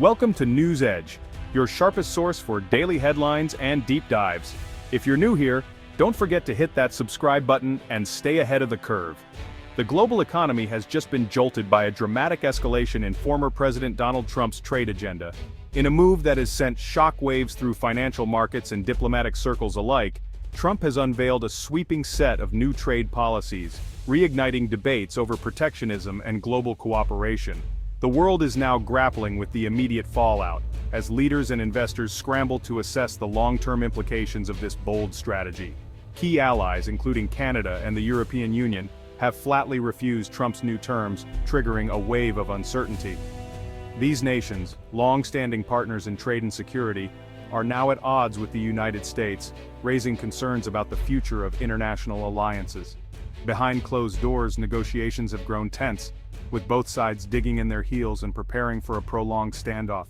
Welcome to News Edge, your sharpest source for daily headlines and deep dives. If you're new here, don't forget to hit that subscribe button and stay ahead of the curve. The global economy has just been jolted by a dramatic escalation in former President Donald Trump's trade agenda. In a move that has sent shockwaves through financial markets and diplomatic circles alike, Trump has unveiled a sweeping set of new trade policies, reigniting debates over protectionism and global cooperation. The world is now grappling with the immediate fallout, as leaders and investors scramble to assess the long-term implications of this bold strategy. Key allies, including Canada and the European Union, have flatly refused Trump's new terms, triggering a wave of uncertainty. These nations, long-standing partners in trade and security, are now at odds with the United States, raising concerns about the future of international alliances. Behind closed doors, negotiations have grown tense, with both sides digging in their heels and preparing for a prolonged standoff.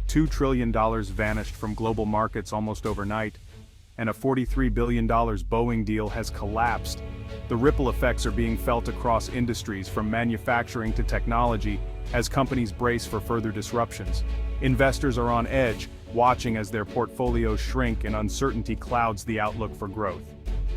$2 trillion vanished from global markets almost overnight, and a $43 billion Boeing deal has collapsed. The ripple effects are being felt across industries from manufacturing to technology as companies brace for further disruptions. Investors are on edge, watching as their portfolios shrink and uncertainty clouds the outlook for growth.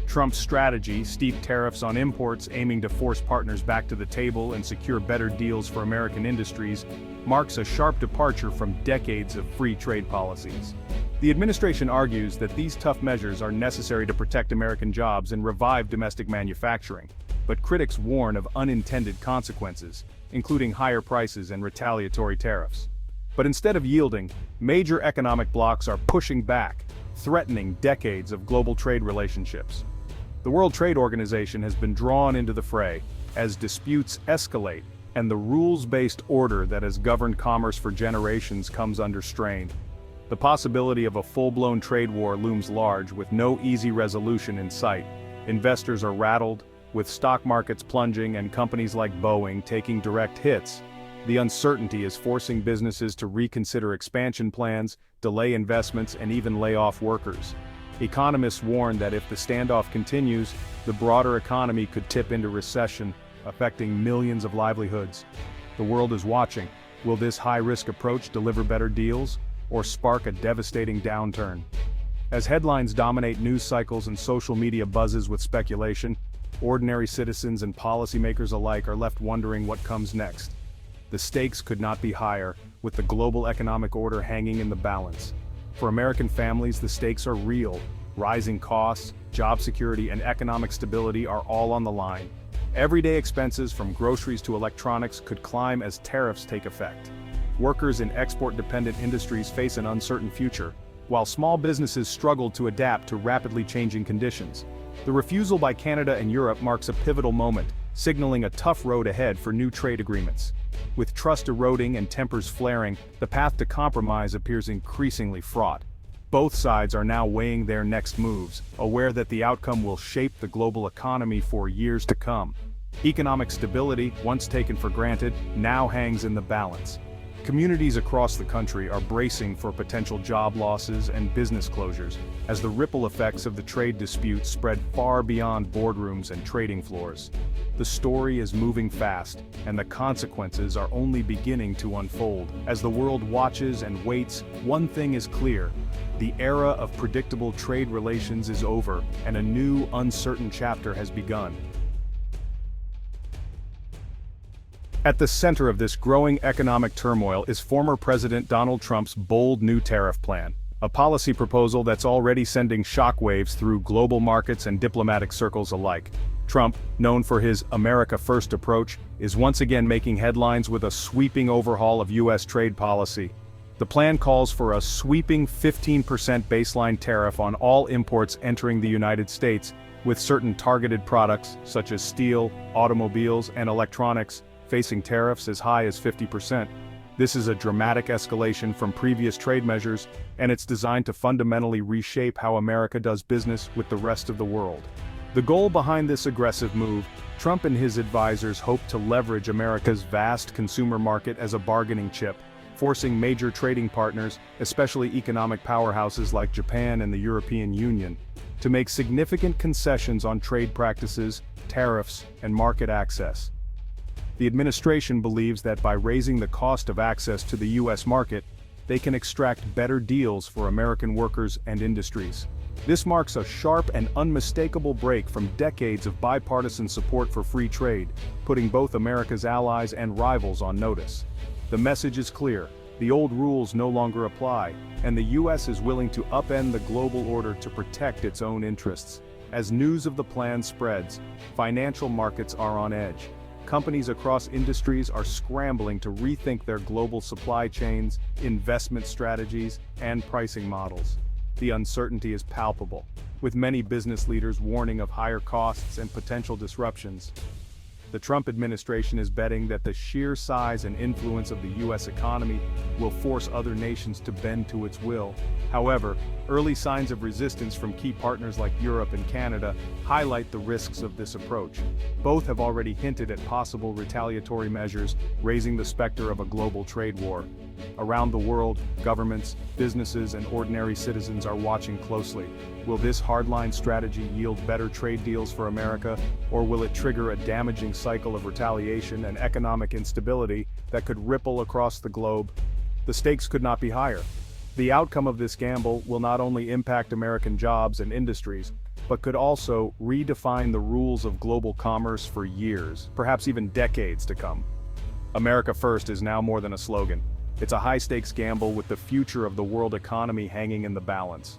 Trump's strategy, steep tariffs on imports aiming to force partners back to the table and secure better deals for American industries, marks a sharp departure from decades of free trade policies. The administration argues that these tough measures are necessary to protect American jobs and revive domestic manufacturing, but critics warn of unintended consequences, including higher prices and retaliatory tariffs. But instead of yielding, major economic blocs are pushing back, threatening decades of global trade relationships. The World Trade Organization has been drawn into the fray as disputes escalate and the rules-based order that has governed commerce for generations comes under strain. The possibility of a full-blown trade war looms large with no easy resolution in sight. Investors are rattled, with stock markets plunging and companies like Boeing taking direct hits. The uncertainty is forcing businesses to reconsider expansion plans, delay investments, and even lay off workers. Economists warn that if the standoff continues, the broader economy could tip into recession, affecting millions of livelihoods. The world is watching. Will this high-risk approach deliver better deals, or spark a devastating downturn? As headlines dominate news cycles and social media buzzes with speculation, ordinary citizens and policymakers alike are left wondering what comes next. The stakes could not be higher, with the global economic order hanging in the balance. For American families, the stakes are real. Rising costs, job security, and economic stability are all on the line. Everyday expenses from groceries to electronics could climb as tariffs take effect. Workers in export-dependent industries face an uncertain future, while small businesses struggle to adapt to rapidly changing conditions. The refusal by Canada and Europe marks a pivotal moment, signaling a tough road ahead for new trade agreements. With trust eroding and tempers flaring, the path to compromise appears increasingly fraught. Both sides are now weighing their next moves, aware that the outcome will shape the global economy for years to come. Economic stability, once taken for granted, now hangs in the balance. Communities across the country are bracing for potential job losses and business closures, as the ripple effects of the trade dispute spread far beyond boardrooms and trading floors. The story is moving fast, and the consequences are only beginning to unfold. As the world watches and waits, one thing is clear: the era of predictable trade relations is over, and a new, uncertain chapter has begun. At the center of this growing economic turmoil is former President Donald Trump's bold new tariff plan, a policy proposal that's already sending shockwaves through global markets and diplomatic circles alike. Trump, known for his America First approach, is once again making headlines with a sweeping overhaul of U.S. trade policy. The plan calls for a sweeping 15% baseline tariff on all imports entering the United States, with certain targeted products, such as steel, automobiles, and electronics, facing tariffs as high as 50%. This is a dramatic escalation from previous trade measures, and it's designed to fundamentally reshape how America does business with the rest of the world. The goal behind this aggressive move: Trump and his advisors hope to leverage America's vast consumer market as a bargaining chip, forcing major trading partners, especially economic powerhouses like Japan and the European Union, to make significant concessions on trade practices, tariffs, and market access. The administration believes that by raising the cost of access to the U.S. market, they can extract better deals for American workers and industries. This marks a sharp and unmistakable break from decades of bipartisan support for free trade, putting both America's allies and rivals on notice. The message is clear: the old rules no longer apply, and the U.S. is willing to upend the global order to protect its own interests. As news of the plan spreads, financial markets are on edge. Companies across industries are scrambling to rethink their global supply chains, investment strategies, and pricing models. The uncertainty is palpable, with many business leaders warning of higher costs and potential disruptions. The Trump administration is betting that the sheer size and influence of the U.S. economy will force other nations to bend to its will. However, early signs of resistance from key partners like Europe and Canada highlight the risks of this approach. Both have already hinted at possible retaliatory measures, raising the specter of a global trade war. Around the world, governments, businesses, and ordinary citizens are watching closely. Will this hardline strategy yield better trade deals for America, or will it trigger a damaging cycle of retaliation and economic instability that could ripple across the globe? The stakes could not be higher. The outcome of this gamble will not only impact American jobs and industries, but could also redefine the rules of global commerce for years, perhaps even decades to come. America First is now more than a slogan. It's a high-stakes gamble with the future of the world economy hanging in the balance.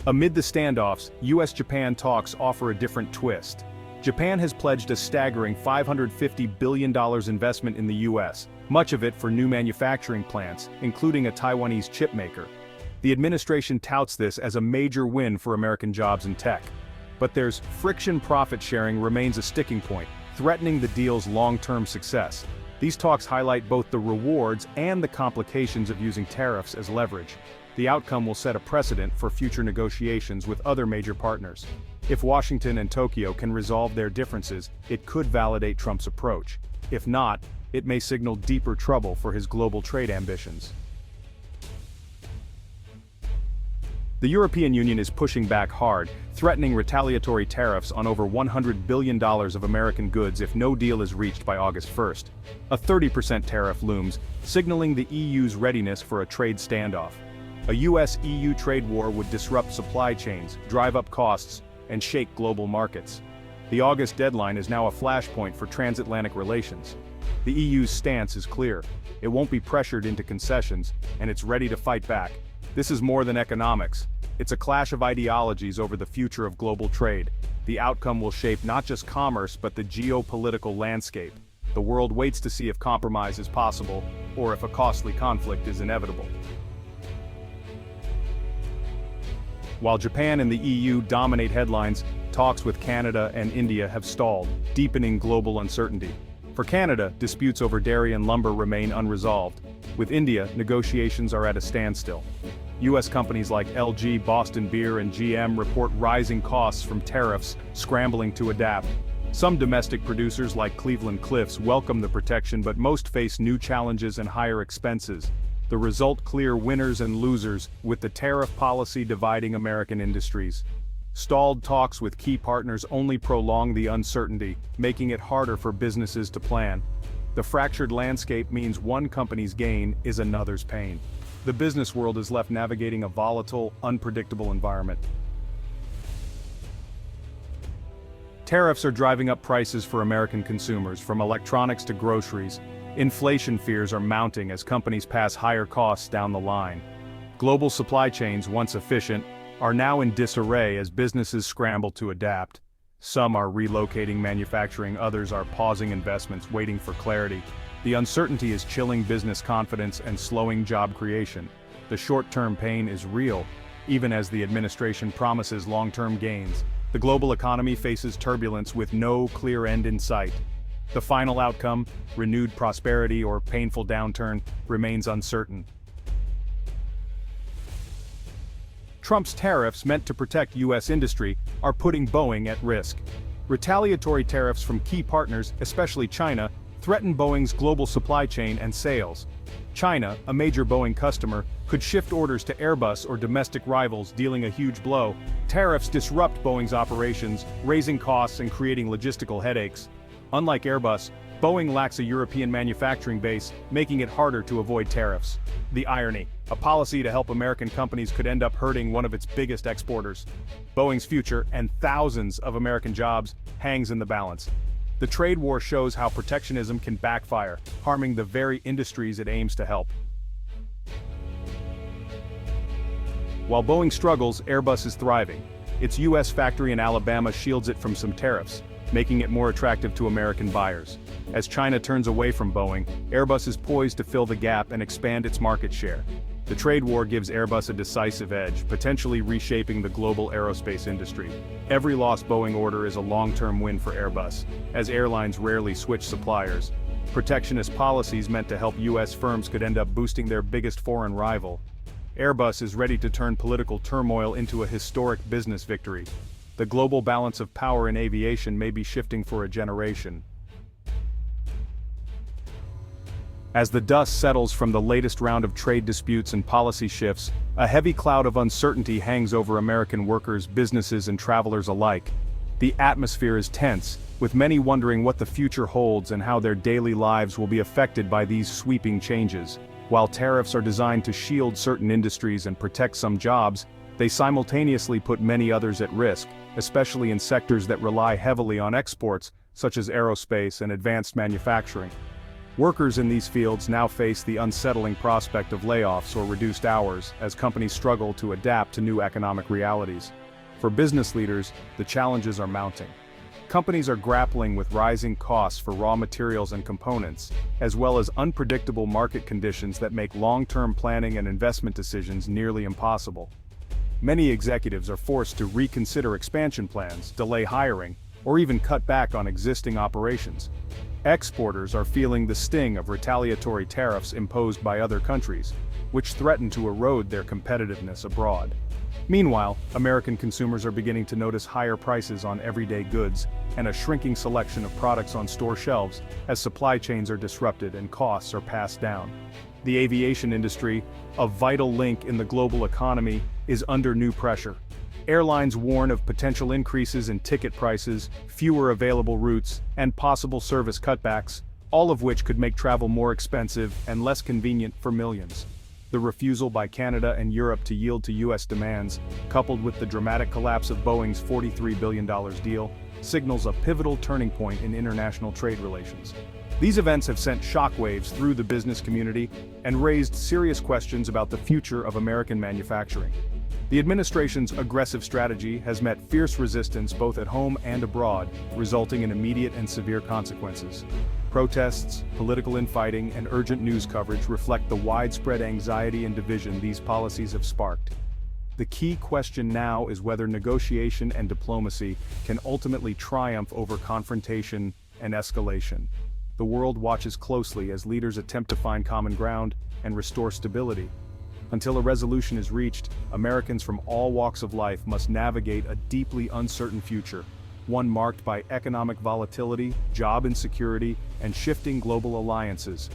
Amid the standoffs, U.S.-Japan talks offer a different twist. Japan has pledged a staggering $550 billion investment in the U.S., much of it for new manufacturing plants, including a Taiwanese chipmaker. The administration touts this as a major win for American jobs and tech. But there's friction. Profit sharing remains a sticking point, threatening the deal's long-term success. These talks highlight both the rewards and the complications of using tariffs as leverage. The outcome will set a precedent for future negotiations with other major partners. If Washington and Tokyo can resolve their differences, it could validate Trump's approach. If not, it may signal deeper trouble for his global trade ambitions. The European Union is pushing back hard, threatening retaliatory tariffs on over $100 billion of American goods if no deal is reached by August 1st. A 30% tariff looms, signaling the EU's readiness for a trade standoff. A US-EU trade war would disrupt supply chains, drive up costs, and shake global markets. The August deadline is now a flashpoint for transatlantic relations. The EU's stance is clear. It won't be pressured into concessions, and it's ready to fight back. This is more than economics. It's a clash of ideologies over the future of global trade. The outcome will shape not just commerce but the geopolitical landscape. The world waits to see if compromise is possible, or if a costly conflict is inevitable. While Japan and the EU dominate headlines, talks with Canada and India have stalled, deepening global uncertainty. For Canada, disputes over dairy and lumber remain unresolved. With India, negotiations are at a standstill. U.S. companies like LG, Boston Beer, and GM report rising costs from tariffs, scrambling to adapt. Some domestic producers like Cleveland-Cliffs welcome the protection, but most face new challenges and higher expenses. The result: clear winners and losers, with the tariff policy dividing American industries. Stalled talks with key partners only prolong the uncertainty, making it harder for businesses to plan. The fractured landscape means one company's gain is another's pain. The business world is left navigating a volatile, unpredictable environment. Tariffs are driving up prices for American consumers, from electronics to groceries. Inflation fears are mounting as companies pass higher costs down the line. Global supply chains, once efficient, are now in disarray as businesses scramble to adapt. Some are relocating manufacturing, others are pausing investments, waiting for clarity. The uncertainty is chilling business confidence and slowing job creation. The short-term pain is real, even as the administration promises long-term gains. The global economy faces turbulence with no clear end in sight. The final outcome, renewed prosperity or painful downturn, remains uncertain. Trump's tariffs, meant to protect U.S. industry, are putting Boeing at risk. Retaliatory tariffs from key partners, especially China, threaten Boeing's global supply chain and sales. China, a major Boeing customer, could shift orders to Airbus or domestic rivals, dealing a huge blow. Tariffs disrupt Boeing's operations, raising costs and creating logistical headaches. Unlike Airbus, Boeing lacks a European manufacturing base, making it harder to avoid tariffs. The irony: a policy to help American companies could end up hurting one of its biggest exporters. Boeing's future, and thousands of American jobs, hangs in the balance. The trade war shows how protectionism can backfire, harming the very industries it aims to help. While Boeing struggles, Airbus is thriving. Its U.S. factory in Alabama shields it from some tariffs, making it more attractive to American buyers. As China turns away from Boeing, Airbus is poised to fill the gap and expand its market share. The trade war gives Airbus a decisive edge, potentially reshaping the global aerospace industry. Every lost Boeing order is a long-term win for Airbus, as airlines rarely switch suppliers. Protectionist policies meant to help U.S. firms could end up boosting their biggest foreign rival. Airbus is ready to turn political turmoil into a historic business victory. The global balance of power in aviation may be shifting for a generation. As the dust settles from the latest round of trade disputes and policy shifts, a heavy cloud of uncertainty hangs over American workers, businesses, and travelers alike. The atmosphere is tense, with many wondering what the future holds and how their daily lives will be affected by these sweeping changes. While tariffs are designed to shield certain industries and protect some jobs, they simultaneously put many others at risk, especially in sectors that rely heavily on exports, such as aerospace and advanced manufacturing. Workers in these fields now face the unsettling prospect of layoffs or reduced hours as companies struggle to adapt to new economic realities. For business leaders, the challenges are mounting. Companies are grappling with rising costs for raw materials and components, as well as unpredictable market conditions that make long-term planning and investment decisions nearly impossible. Many executives are forced to reconsider expansion plans, delay hiring, or even cut back on existing operations. Exporters are feeling the sting of retaliatory tariffs imposed by other countries, which threaten to erode their competitiveness abroad. Meanwhile, American consumers are beginning to notice higher prices on everyday goods and a shrinking selection of products on store shelves as supply chains are disrupted and costs are passed down. The aviation industry, a vital link in the global economy, is under new pressure. Airlines warn of potential increases in ticket prices, fewer available routes, and possible service cutbacks, all of which could make travel more expensive and less convenient for millions. The refusal by Canada and Europe to yield to U.S. demands, coupled with the dramatic collapse of Boeing's $43 billion deal, signals a pivotal turning point in international trade relations. These events have sent shockwaves through the business community and raised serious questions about the future of American manufacturing. The administration's aggressive strategy has met fierce resistance both at home and abroad, resulting in immediate and severe consequences. Protests, political infighting, and urgent news coverage reflect the widespread anxiety and division these policies have sparked. The key question now is whether negotiation and diplomacy can ultimately triumph over confrontation and escalation. The world watches closely as leaders attempt to find common ground and restore stability. Until a resolution is reached, Americans from all walks of life must navigate a deeply uncertain future, one marked by economic volatility, job insecurity, and shifting global alliances.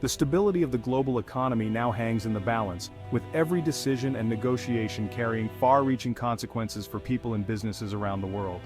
The stability of the global economy now hangs in the balance, with every decision and negotiation carrying far-reaching consequences for people and businesses around the world.